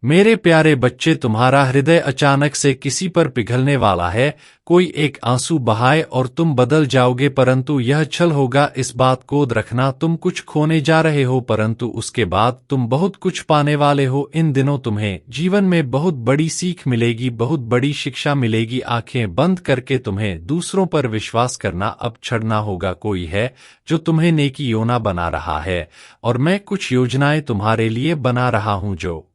मेरे प्यारे बच्चे, तुम्हारा हृदय अचानक से किसी पर पिघलने वाला है। कोई एक आंसू बहाए और तुम बदल जाओगे, परंतु यह छल होगा। इस बात को रखना, तुम कुछ खोने जा रहे हो, परंतु उसके बाद तुम बहुत कुछ पाने वाले हो। इन दिनों तुम्हें जीवन में बहुत बड़ी सीख मिलेगी, बहुत बड़ी शिक्षा मिलेगी। आंखें बंद करके तुम्हें दूसरों पर विश्वास करना अब छोड़ना होगा। कोई है जो तुम्हें नेकी योजना बना रहा है, और मैं कुछ योजनाएं तुम्हारे लिए बना रहा हूं जो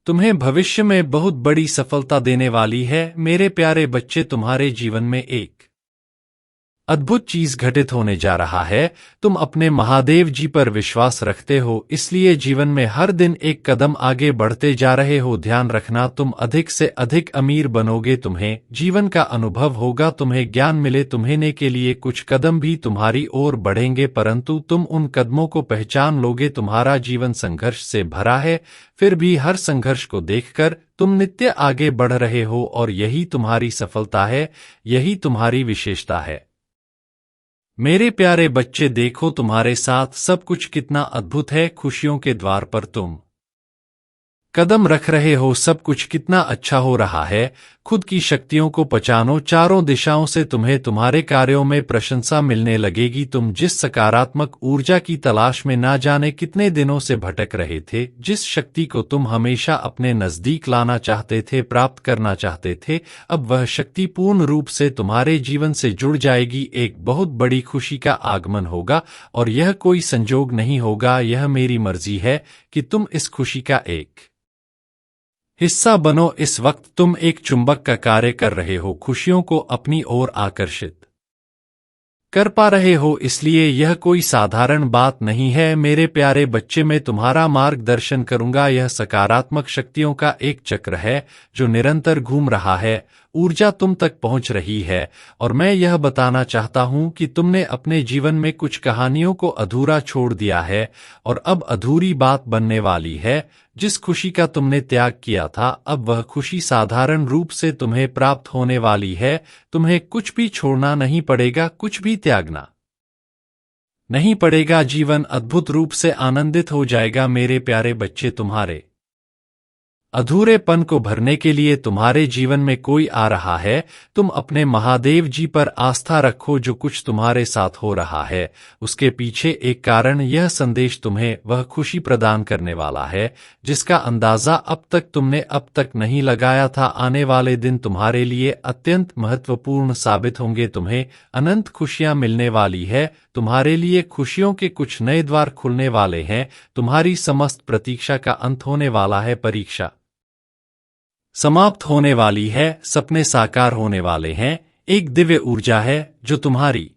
तुम्हें भविष्य में बहुत बड़ी सफलता देने वाली है। मेरे प्यारे बच्चे, तुम्हारे जीवन में एक अद्भुत चीज घटित होने जा रहा है। तुम अपने महादेव जी पर विश्वास रखते हो, इसलिए जीवन में हर दिन एक कदम आगे बढ़ते जा रहे हो। ध्यान रखना, तुम अधिक से अधिक अमीर बनोगे, तुम्हें जीवन का अनुभव होगा, तुम्हें ज्ञान मिले, तुम्हें के लिए कुछ कदम भी तुम्हारी ओर बढ़ेंगे, परंतु तुम उन कदमों को पहचान लोगे। तुम्हारा जीवन संघर्ष से भरा है, फिर भी हर संघर्ष को देखकर तुम नित्य आगे बढ़ रहे हो, और यही तुम्हारी सफलता है, यही तुम्हारी विशेषता है। मेरे प्यारे बच्चे, देखो तुम्हारे साथ सब कुछ कितना अद्भुत है। खुशियों के द्वार पर तुम कदम रख रहे हो, सब कुछ कितना अच्छा हो रहा है। खुद की शक्तियों को पहचानो, चारों दिशाओं से तुम्हें तुम्हारे कार्यों में प्रशंसा मिलने लगेगी। तुम जिस सकारात्मक ऊर्जा की तलाश में ना जाने कितने दिनों से भटक रहे थे, जिस शक्ति को तुम हमेशा अपने नजदीक लाना चाहते थे, प्राप्त करना चाहते थे, अब वह शक्ति पूर्ण रूप से तुम्हारे जीवन से जुड़ जाएगी। एक बहुत बड़ी खुशी का आगमन होगा, और यह कोई संजोग नहीं होगा, यह मेरी मर्जी है कि तुम इस खुशी का एक हिस्सा बनो। इस वक्त तुम एक चुंबक का कार्य कर रहे हो, खुशियों को अपनी ओर आकर्षित कर पा रहे हो, इसलिए यह कोई साधारण बात नहीं है। मेरे प्यारे बच्चे, मैं तुम्हारा मार्गदर्शन करूंगा। यह सकारात्मक शक्तियों का एक चक्र है जो निरंतर घूम रहा है, ऊर्जा तुम तक पहुंच रही है, और मैं यह बताना चाहता हूं कि तुमने अपने जीवन में कुछ कहानियों को अधूरा छोड़ दिया है, और अब अधूरी बात बनने वाली है। जिस खुशी का तुमने त्याग किया था, अब वह खुशी साधारण रूप से तुम्हें प्राप्त होने वाली है। तुम्हें कुछ भी छोड़ना नहीं पड़ेगा, कुछ भी त्यागना नहीं पड़ेगा। जीवन अद्भुत रूप से आनंदित हो जाएगा। मेरे प्यारे बच्चे, तुम्हारे अधूरेपन को भरने के लिए तुम्हारे जीवन में कोई आ रहा है। तुम अपने महादेव जी पर आस्था रखो। जो कुछ तुम्हारे साथ हो रहा है, उसके पीछे एक कारण, यह संदेश तुम्हें वह खुशी प्रदान करने वाला है जिसका अंदाजा अब तक तुमने अब तक नहीं लगाया था। आने वाले दिन तुम्हारे लिए अत्यंत महत्वपूर्ण साबित होंगे। तुम्हें अनंत खुशियां मिलने वाली है। तुम्हारे लिए खुशियों के कुछ नए द्वार खुलने वाले हैं। तुम्हारी समस्त प्रतीक्षा का अंत होने वाला है, परीक्षा समाप्त होने वाली है, सपने साकार होने वाले हैं। एक दिव्य ऊर्जा है जो तुम्हारी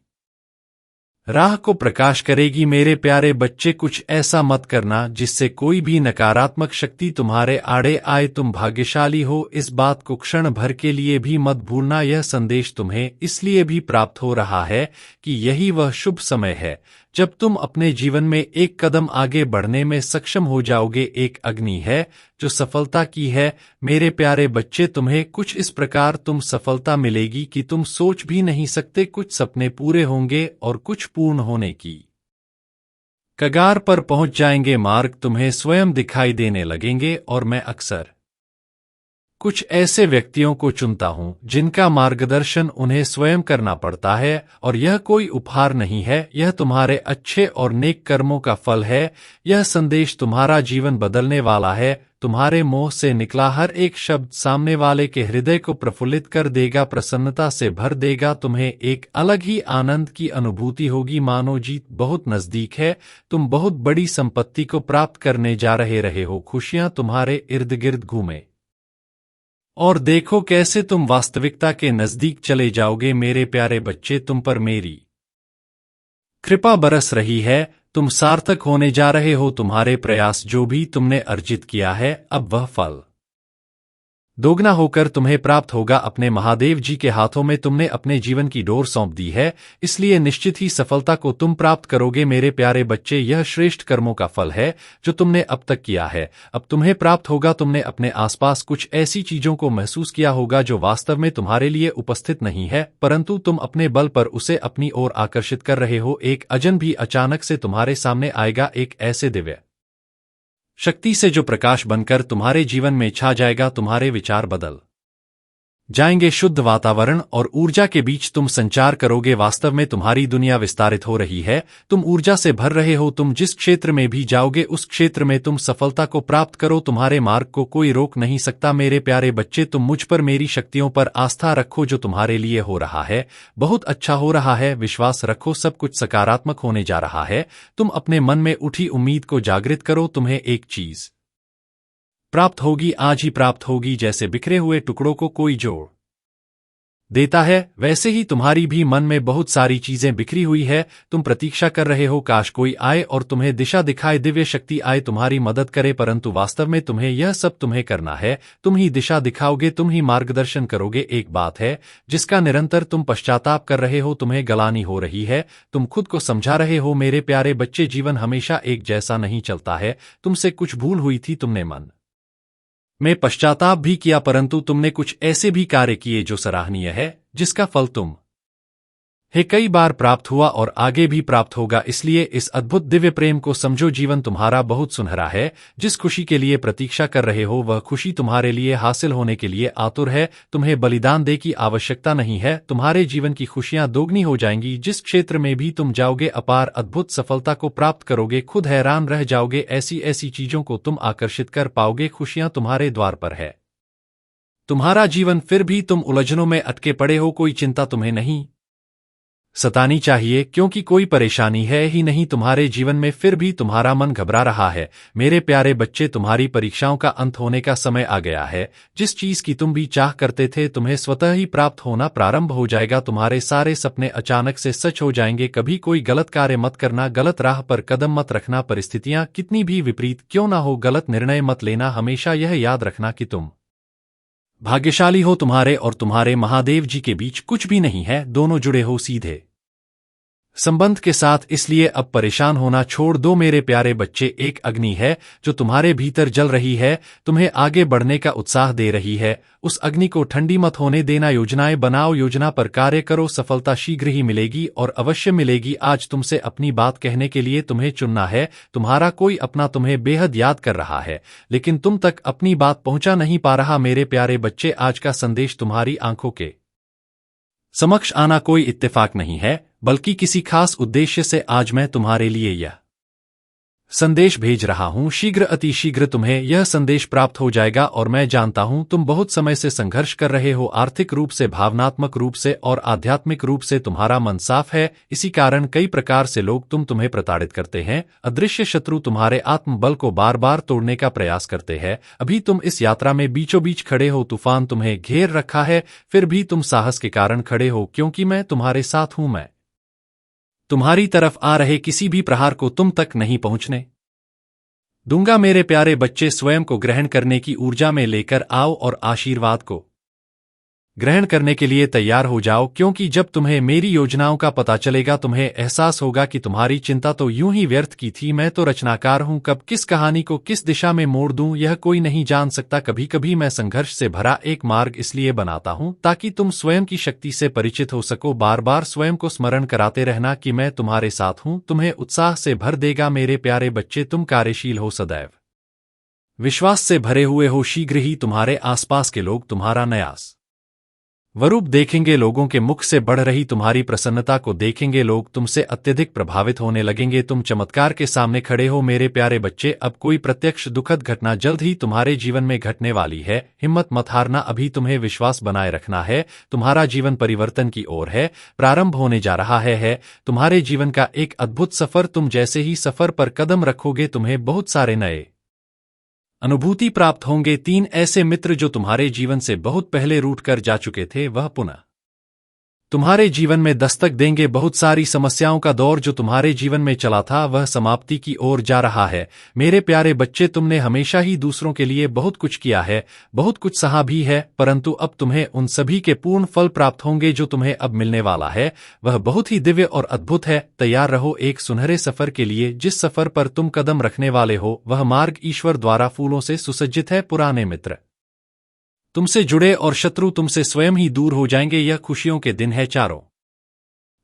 राह को प्रकाश करेगी। मेरे प्यारे बच्चे, कुछ ऐसा मत करना जिससे कोई भी नकारात्मक शक्ति तुम्हारे आड़े आए। तुम भाग्यशाली हो, इस बात को क्षण भर के लिए भी मत भूलना। यह संदेश तुम्हें इसलिए भी प्राप्त हो रहा है कि यही वह शुभ समय है जब तुम अपने जीवन में एक कदम आगे बढ़ने में सक्षम हो जाओगे। एक अग्नि है जो सफलता की है। मेरे प्यारे बच्चे, तुम्हें कुछ इस प्रकार तुम सफलता मिलेगी कि तुम सोच भी नहीं सकते। कुछ सपने पूरे होंगे और कुछ पूर्ण होने की कगार पर पहुंच जाएंगे। मार्ग तुम्हें स्वयं दिखाई देने लगेंगे, और मैं अक्सर कुछ ऐसे व्यक्तियों को चुनता हूं जिनका मार्गदर्शन उन्हें स्वयं करना पड़ता है, और यह कोई उपहार नहीं है, यह तुम्हारे अच्छे और नेक कर्मों का फल है। यह संदेश तुम्हारा जीवन बदलने वाला है। तुम्हारे मुंह से निकला हर एक शब्द सामने वाले के हृदय को प्रफुल्लित कर देगा, प्रसन्नता से भर देगा। तुम्हें एक अलग ही आनंद की अनुभूति होगी, मानो जीत बहुत नजदीक है। तुम बहुत बड़ी संपत्ति को प्राप्त करने जा रहे हो। खुशियां तुम्हारे इर्द गिर्द घूमे, और देखो कैसे तुम वास्तविकता के नजदीक चले जाओगे। मेरे प्यारे बच्चे, तुम पर मेरी कृपा बरस रही है। तुम सार्थक होने जा रहे हो। तुम्हारे प्रयास जो भी तुमने अर्जित किया है, अब वह फल दोगुना होकर तुम्हें प्राप्त होगा। अपने महादेव जी के हाथों में तुमने अपने जीवन की डोर सौंप दी है, इसलिए निश्चित ही सफलता को तुम प्राप्त करोगे। मेरे प्यारे बच्चे, यह श्रेष्ठ कर्मों का फल है जो तुमने अब तक किया है, अब तुम्हें प्राप्त होगा। तुमने अपने आसपास कुछ ऐसी चीजों को महसूस किया होगा जो वास्तव में तुम्हारे लिए उपस्थित नहीं है, परंतु तुम अपने बल पर उसे अपनी ओर आकर्षित कर रहे हो। एक अजन भी अचानक से तुम्हारे सामने आएगा, एक ऐसे दिव्य शक्ति से जो प्रकाश बनकर तुम्हारे जीवन में छा जाएगा। तुम्हारे विचार बदल जाएंगे, शुद्ध वातावरण और ऊर्जा के बीच तुम संचार करोगे। वास्तव में तुम्हारी दुनिया विस्तारित हो रही है, तुम ऊर्जा से भर रहे हो। तुम जिस क्षेत्र में भी जाओगे उस क्षेत्र में तुम सफलता को प्राप्त करो। तुम्हारे मार्ग को कोई रोक नहीं सकता। मेरे प्यारे बच्चे, तुम मुझ पर, मेरी शक्तियों पर आस्था रखो। जो तुम्हारे लिए हो रहा है बहुत अच्छा हो रहा है। विश्वास रखो, सब कुछ सकारात्मक होने जा रहा है। तुम अपने मन में उठी उम्मीद को जागृत करो। तुम्हें एक चीज प्राप्त होगी, आज ही प्राप्त होगी। जैसे बिखरे हुए टुकड़ों को कोई जोड़ देता है, वैसे ही तुम्हारी भी मन में बहुत सारी चीजें बिखरी हुई है। तुम प्रतीक्षा कर रहे हो काश कोई आए और तुम्हें दिशा दिखाए, दिव्य शक्ति आए, तुम्हारी मदद करे। परंतु वास्तव में तुम्हें यह सब तुम्हें करना है। तुम ही दिशा दिखाओगे, तुम ही मार्गदर्शन करोगे। एक बात है जिसका निरंतर तुम पश्चाताप कर रहे हो, तुम्हें गलानी हो रही है। तुम खुद को समझा रहे हो। मेरे प्यारे बच्चे, जीवन हमेशा एक जैसा नहीं चलता है। तुमसे कुछ भूल हुई थी, तुमने मन में पश्चाताप भी किया, परंतु तुमने कुछ ऐसे भी कार्य किए जो सराहनीय है, जिसका फल तुम है कई बार प्राप्त हुआ और आगे भी प्राप्त होगा। इसलिए इस अद्भुत दिव्य प्रेम को समझो। जीवन तुम्हारा बहुत सुनहरा है। जिस खुशी के लिए प्रतीक्षा कर रहे हो वह खुशी तुम्हारे लिए हासिल होने के लिए आतुर है। तुम्हें बलिदान दे की आवश्यकता नहीं है। तुम्हारे जीवन की खुशियां दोगुनी हो जाएंगी। जिस क्षेत्र में भी तुम जाओगे अपार अद्भुत सफलता को प्राप्त करोगे। खुद हैरान रह जाओगे, ऐसी ऐसी चीजों को तुम आकर्षित कर पाओगे। खुशियां तुम्हारे द्वार पर है। तुम्हारा जीवन, फिर भी तुम उलझनों में अटके पड़े हो। कोई चिंता तुम्हें नहीं सतानी चाहिए, क्योंकि कोई परेशानी है ही नहीं तुम्हारे जीवन में। फिर भी तुम्हारा मन घबरा रहा है। मेरे प्यारे बच्चे, तुम्हारी परीक्षाओं का अंत होने का समय आ गया है। जिस चीज की तुम भी चाह करते थे तुम्हें स्वतः ही प्राप्त होना प्रारंभ हो जाएगा। तुम्हारे सारे सपने अचानक से सच हो जाएंगे। कभी कोई गलत कार्य मत करना, गलत राह पर कदम मत रखना। परिस्थितियां कितनी भी विपरीत क्यों ना हो, गलत निर्णय मत लेना। हमेशा यह याद रखना कि तुम भाग्यशाली हो। तुम्हारे और तुम्हारे महादेव जी के बीच कुछ भी नहीं है, दोनों जुड़े हो सीधे संबंध के साथ। इसलिए अब परेशान होना छोड़ दो मेरे प्यारे बच्चे। एक अग्नि है जो तुम्हारे भीतर जल रही है, तुम्हें आगे बढ़ने का उत्साह दे रही है। उस अग्नि को ठंडी मत होने देना। योजनाएं बनाओ, योजना पर कार्य करो। सफलता शीघ्र ही मिलेगी और अवश्य मिलेगी। आज तुमसे अपनी बात कहने के लिए तुम्हें चुनना है। तुम्हारा कोई अपना तुम्हें बेहद याद कर रहा है, लेकिन तुम तक अपनी बात पहुंचा नहीं पा रहा। मेरे प्यारे बच्चे, आज का संदेश तुम्हारी आंखों के समक्ष आना कोई इत्तेफाक नहीं है, बल्कि किसी खास उद्देश्य से आज मैं तुम्हारे लिए यह संदेश भेज रहा हूं। शीघ्र, अति शीघ्र तुम्हें यह संदेश प्राप्त हो जाएगा। और मैं जानता हूं तुम बहुत समय से संघर्ष कर रहे हो, आर्थिक रूप से, भावनात्मक रूप से और आध्यात्मिक रूप से तुम्हारा मन साफ है। इसी कारण कई प्रकार से लोग तुम्हें प्रताड़ित करते हैं। अदृश्य शत्रु तुम्हारे आत्मबल को बार बार तोड़ने का प्रयास करते हैं। अभी तुम इस यात्रा में बीचों बीच खड़े हो, तूफान तुम्हें घेर रखा है, फिर भी तुम साहस के कारण खड़े हो, क्योंकि मैं तुम्हारे साथ हूं। मैं तुम्हारी तरफ आ रहे किसी भी प्रहार को तुम तक नहीं पहुंचने दूंगा। मेरे प्यारे बच्चे, स्वयं को ग्रहण करने की ऊर्जा में लेकर आओ और आशीर्वाद को ग्रहण करने के लिए तैयार हो जाओ, क्योंकि जब तुम्हें मेरी योजनाओं का पता चलेगा तुम्हें एहसास होगा कि तुम्हारी चिंता तो यूं ही व्यर्थ की थी। मैं तो रचनाकार हूं, कब किस कहानी को किस दिशा में मोड़ दूं यह कोई नहीं जान सकता। कभी कभी मैं संघर्ष से भरा एक मार्ग इसलिए बनाता हूं ताकि तुम स्वयं की शक्ति से परिचित हो सको। बार बार स्वयं को स्मरण कराते रहना कि मैं तुम्हारे साथ हूं, तुम्हें उत्साह से भर देगा। मेरे प्यारे बच्चे, तुम कार्यशील हो, सदैव विश्वास से भरे हुए हो। शीघ्र ही तुम्हारे आसपास के लोग तुम्हारा नयास स्वरूप देखेंगे। लोगों के मुख से बढ़ रही तुम्हारी प्रसन्नता को देखेंगे। लोग तुमसे अत्यधिक प्रभावित होने लगेंगे। तुम चमत्कार के सामने खड़े हो। मेरे प्यारे बच्चे, अब कोई प्रत्यक्ष दुखद घटना जल्द ही तुम्हारे जीवन में घटने वाली है। हिम्मत मत हारना, अभी तुम्हें विश्वास बनाए रखना है। तुम्हारा जीवन परिवर्तन की ओर है, प्रारंभ होने जा रहा है तुम्हारे जीवन का एक अद्भुत सफर। तुम जैसे ही सफर पर कदम रखोगे तुम्हें बहुत सारे नए अनुभूति प्राप्त होंगे। 3 ऐसे मित्र जो तुम्हारे जीवन से बहुत पहले रूठ कर जा चुके थे, वह पुनः तुम्हारे जीवन में दस्तक देंगे। बहुत सारी समस्याओं का दौर जो तुम्हारे जीवन में चला था वह समाप्ति की ओर जा रहा है। मेरे प्यारे बच्चे, तुमने हमेशा ही दूसरों के लिए बहुत कुछ किया है, बहुत कुछ सहा भी है, परंतु अब तुम्हें उन सभी के पूर्ण फल प्राप्त होंगे। जो तुम्हें अब मिलने वाला है वह बहुत ही दिव्य और अद्भुत है। तैयार रहो एक सुनहरे सफर के लिए। जिस सफर पर तुम कदम रखने वाले हो वह मार्ग ईश्वर द्वारा फूलों से सुसज्जित है। पुराने मित्र तुमसे जुड़े और शत्रु तुमसे स्वयं ही दूर हो जाएंगे। यह खुशियों के दिन है। चारों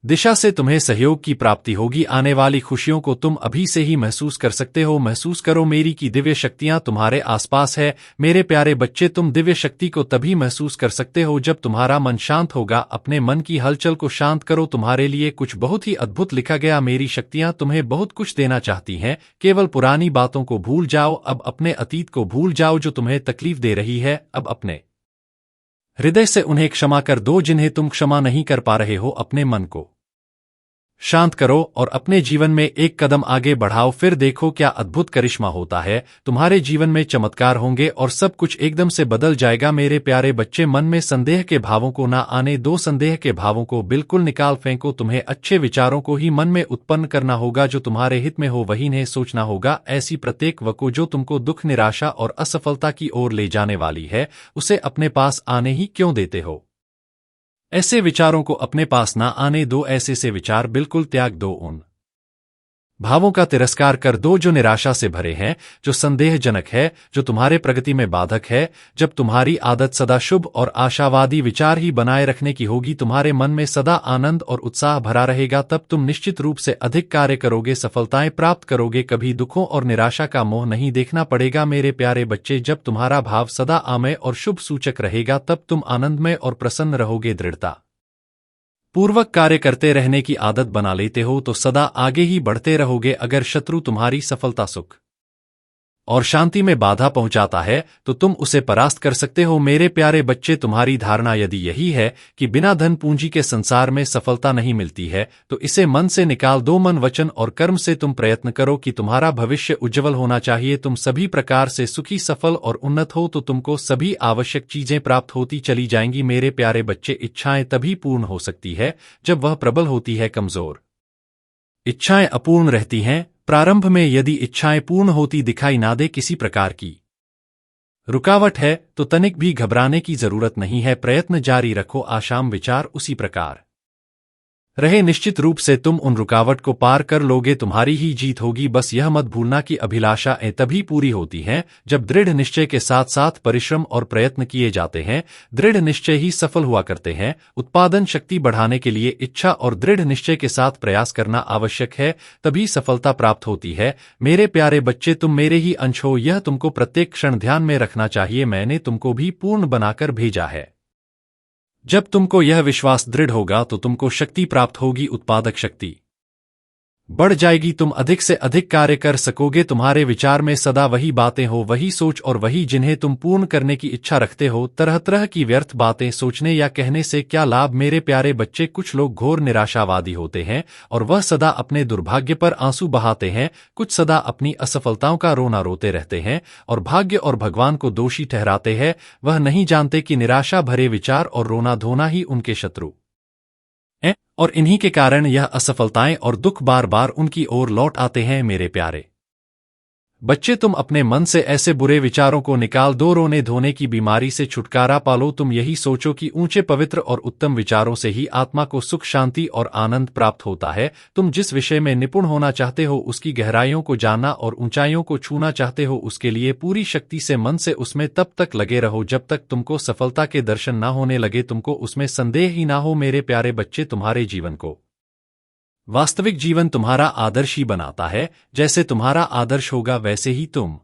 दिशा से तुम्हें सहयोग की प्राप्ति होगी। आने वाली खुशियों को तुम अभी से ही महसूस कर सकते हो। महसूस करो मेरी की दिव्य शक्तियां तुम्हारे आसपास है। मेरे प्यारे बच्चे, तुम दिव्य शक्ति को तभी महसूस कर सकते हो जब तुम्हारा मन शांत होगा। अपने मन की हलचल को शांत करो। तुम्हारे लिए कुछ बहुत ही अद्भुत लिखा गया। मेरी शक्तियां तुम्हें बहुत कुछ देना चाहती हैं। केवल पुरानी बातों को भूल जाओ। अब अपने अतीत को भूल जाओ जो तुम्हें तकलीफ दे रही है। अब अपने हृदय से उन्हें क्षमा कर दो जिन्हें तुम क्षमा नहीं कर पा रहे हो। अपने मन को शांत करो और अपने जीवन में एक कदम आगे बढ़ाओ। फिर देखो क्या अद्भुत करिश्मा होता है। तुम्हारे जीवन में चमत्कार होंगे और सब कुछ एकदम से बदल जाएगा। मेरे प्यारे बच्चे, मन में संदेह के भावों को ना आने दो। संदेह के भावों को बिल्कुल निकाल फेंको। तुम्हें अच्छे विचारों को ही मन में उत्पन्न करना होगा। जो तुम्हारे हित में हो वही नहीं सोचना होगा। ऐसी प्रत्येक वको जो तुमको दुख, निराशा और असफलता की ओर ले जाने वाली है, उसे अपने पास आने ही क्यों देते हो। ऐसे विचारों को अपने पास ना आने दो। ऐसे से विचार बिल्कुल त्याग दो। उन भावों का तिरस्कार कर दो जो निराशा से भरे हैं, जो संदेहजनक है, जो तुम्हारे प्रगति में बाधक है। जब तुम्हारी आदत सदा शुभ और आशावादी विचार ही बनाए रखने की होगी, तुम्हारे मन में सदा आनंद और उत्साह भरा रहेगा, तब तुम निश्चित रूप से अधिक कार्य करोगे, सफलताएं प्राप्त करोगे। कभी दुखों और निराशा का मोह नहीं देखना पड़ेगा। मेरे प्यारे बच्चे, जब तुम्हारा भाव सदा आमय और शुभ सूचक रहेगा, तब तुम आनंदमय और प्रसन्न रहोगे। दृढ़ता पूर्वक कार्य करते रहने की आदत बना लेते हो तो सदा आगे ही बढ़ते रहोगे। अगर शत्रु तुम्हारी सफलता, सुख और शांति में बाधा पहुंचाता है तो तुम उसे परास्त कर सकते हो। मेरे प्यारे बच्चे, तुम्हारी धारणा यदि यही है कि बिना धन पूंजी के संसार में सफलता नहीं मिलती है, तो इसे मन से निकाल दो। मन, वचन और कर्म से तुम प्रयत्न करो कि तुम्हारा भविष्य उज्जवल होना चाहिए। तुम सभी प्रकार से सुखी, सफल और उन्नत हो तो तुमको सभी आवश्यक चीजें प्राप्त होती चली जाएंगी। मेरे प्यारे बच्चे, इच्छाएं तभी पूर्ण हो सकती है जब वह प्रबल होती है। कमजोर इच्छाएं अपूर्ण रहती हैं। प्रारंभ में यदि इच्छाएं पूर्ण होती दिखाई ना दे, किसी प्रकार की रुकावट है, तो तनिक भी घबराने की जरूरत नहीं है। प्रयत्न जारी रखो। आशाम विचार उसी प्रकार रहे, निश्चित रूप से तुम उन रुकावट को पार कर लोगे। तुम्हारी ही जीत होगी। बस यह मत भूलना कि अभिलाषाएं तभी पूरी होती हैं जब दृढ़ निश्चय के साथ साथ परिश्रम और प्रयत्न किए जाते हैं। दृढ़ निश्चय ही सफल हुआ करते हैं। उत्पादन शक्ति बढ़ाने के लिए इच्छा और दृढ़ निश्चय के साथ प्रयास करना आवश्यक है, तभी सफलता प्राप्त होती है। मेरे प्यारे बच्चे, तुम मेरे ही अंश हो, यह तुमको प्रत्येक क्षण ध्यान में रखना चाहिए। मैंने तुमको भी पूर्ण बनाकर भेजा है। जब तुमको यह विश्वास दृढ़ होगा तो तुमको शक्ति प्राप्त होगी, उत्पादक शक्ति बढ़ जाएगी। तुम अधिक से अधिक कार्य कर सकोगे। तुम्हारे विचार में सदा वही बातें हो, वही सोच और वही जिन्हें तुम पूर्ण करने की इच्छा रखते हो। तरह तरह की व्यर्थ बातें सोचने या कहने से क्या लाभ। मेरे प्यारे बच्चे, कुछ लोग घोर निराशावादी होते हैं और वह सदा अपने दुर्भाग्य पर आंसू बहाते हैं। कुछ सदा अपनी असफलताओं का रोना रोते रहते हैं और भाग्य और भगवान को दोषी ठहराते हैं। वह नहीं जानते कि निराशा भरे विचार और रोना धोना ही उनके शत्रु और इन्हीं के कारण यह असफलताएं और दुख बार बार उनकी ओर लौट आते हैं। मेरे प्यारे बच्चे, तुम अपने मन से ऐसे बुरे विचारों को निकाल दो। रोने धोने की बीमारी से छुटकारा पालो। तुम यही सोचो कि ऊंचे, पवित्र और उत्तम विचारों से ही आत्मा को सुख, शांति और आनंद प्राप्त होता है। तुम जिस विषय में निपुण होना चाहते हो, उसकी गहराइयों को जानना और ऊंचाइयों को छूना चाहते हो, उसके लिए पूरी शक्ति से मन से उसमें तब तक लगे रहो जब तक तुमको सफलता के दर्शन ना होने लगे, तुमको उसमें संदेह ही ना हो। मेरे प्यारे बच्चे, तुम्हारे जीवन को वास्तविक जीवन तुम्हारा आदर्श ही बनाता है। जैसे तुम्हारा आदर्श होगा वैसे ही तुम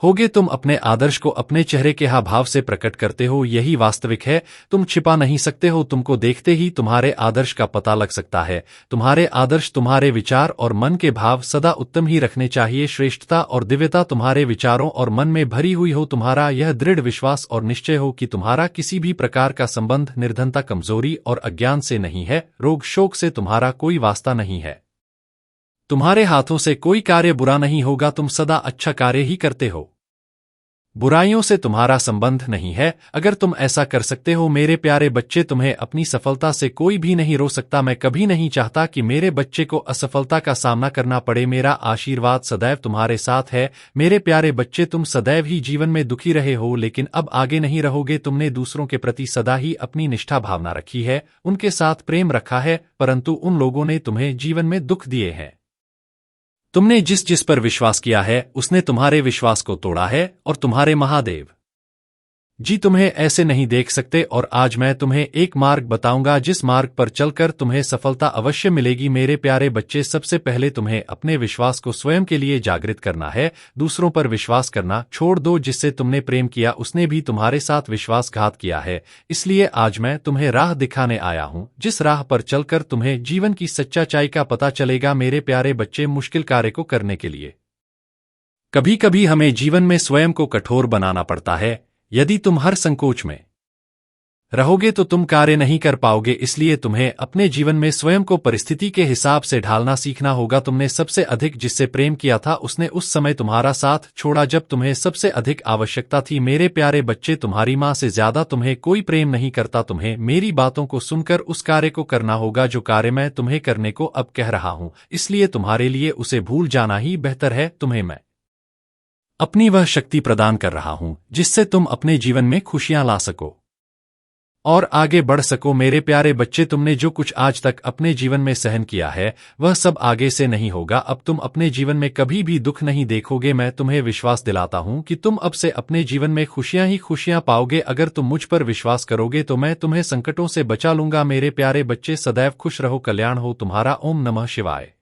होगे। तुम अपने आदर्श को अपने चेहरे के हाव भाव से प्रकट करते हो, यही वास्तविक है। तुम छिपा नहीं सकते हो। तुमको देखते ही तुम्हारे आदर्श का पता लग सकता है। तुम्हारे आदर्श, तुम्हारे विचार और मन के भाव सदा उत्तम ही रखने चाहिए। श्रेष्ठता और दिव्यता तुम्हारे विचारों और मन में भरी हुई हो। तुम्हारा यह दृढ़ विश्वास और निश्चय हो कि तुम्हारा किसी भी प्रकार का संबंध निर्धनता, कमजोरी और अज्ञान से नहीं है। रोग, शोक से तुम्हारा कोई वास्ता नहीं है। तुम्हारे हाथों से कोई कार्य बुरा नहीं होगा। तुम सदा अच्छा कार्य ही करते हो। बुराइयों से तुम्हारा संबंध नहीं है। अगर तुम ऐसा कर सकते हो मेरे प्यारे बच्चे, तुम्हें अपनी सफलता से कोई भी नहीं रोक सकता। मैं कभी नहीं चाहता कि मेरे बच्चे को असफलता का सामना करना पड़े। मेरा आशीर्वाद सदैव तुम्हारे साथ है। मेरे प्यारे बच्चे, तुम सदैव ही जीवन में दुखी रहे हो, लेकिन अब आगे नहीं रहोगे। तुमने दूसरों के प्रति सदा ही अपनी निष्ठा भावना रखी है, उनके साथ प्रेम रखा है, परंतु उन लोगों ने तुम्हें जीवन में दुख दिए हैं। तुमने जिस जिस पर विश्वास किया है उसने तुम्हारे विश्वास को तोड़ा है और तुम्हारे महादेव जी तुम्हें ऐसे नहीं देख सकते और आज मैं तुम्हें एक मार्ग बताऊंगा जिस मार्ग पर चलकर तुम्हें सफलता अवश्य मिलेगी। मेरे प्यारे बच्चे, सबसे पहले तुम्हें अपने विश्वास को स्वयं के लिए जागृत करना है। दूसरों पर विश्वास करना छोड़ दो। जिससे तुमने प्रेम किया उसने भी तुम्हारे साथ विश्वासघात किया है। इसलिए आज मैं तुम्हें राह दिखाने आया हूँ, जिस राह पर चलकर तुम्हें जीवन की सच्चाई का पता चलेगा। मेरे प्यारे बच्चे, मुश्किल कार्य को करने के लिए कभी कभी हमें जीवन में स्वयं को कठोर बनाना पड़ता है। यदि तुम हर संकोच में रहोगे तो तुम कार्य नहीं कर पाओगे। इसलिए तुम्हें अपने जीवन में स्वयं को परिस्थिति के हिसाब से ढालना सीखना होगा। तुमने सबसे अधिक जिससे प्रेम किया था उसने उस समय तुम्हारा साथ छोड़ा जब तुम्हें सबसे अधिक आवश्यकता थी। मेरे प्यारे बच्चे, तुम्हारी माँ से ज्यादा तुम्हें कोई प्रेम नहीं करता। तुम्हें मेरी बातों को सुनकर उस कार्य को करना होगा जो कार्य मैं तुम्हें करने को अब कह रहा हूँ। इसलिए तुम्हारे लिए उसे भूल जाना ही बेहतर है। तुम्हें मैं अपनी वह शक्ति प्रदान कर रहा हूं जिससे तुम अपने जीवन में खुशियां ला सको और आगे बढ़ सको। मेरे प्यारे बच्चे, तुमने जो कुछ आज तक अपने जीवन में सहन किया है वह सब आगे से नहीं होगा। अब तुम अपने जीवन में कभी भी दुख नहीं देखोगे। मैं तुम्हें विश्वास दिलाता हूं कि तुम अब से अपने जीवन में खुशियां ही खुशियां पाओगे। अगर तुम मुझ पर विश्वास करोगे तो मैं तुम्हें संकटों से बचा लूंगा। मेरे प्यारे बच्चे, सदैव खुश रहो, कल्याण हो तुम्हारा। ओम नमः शिवाय।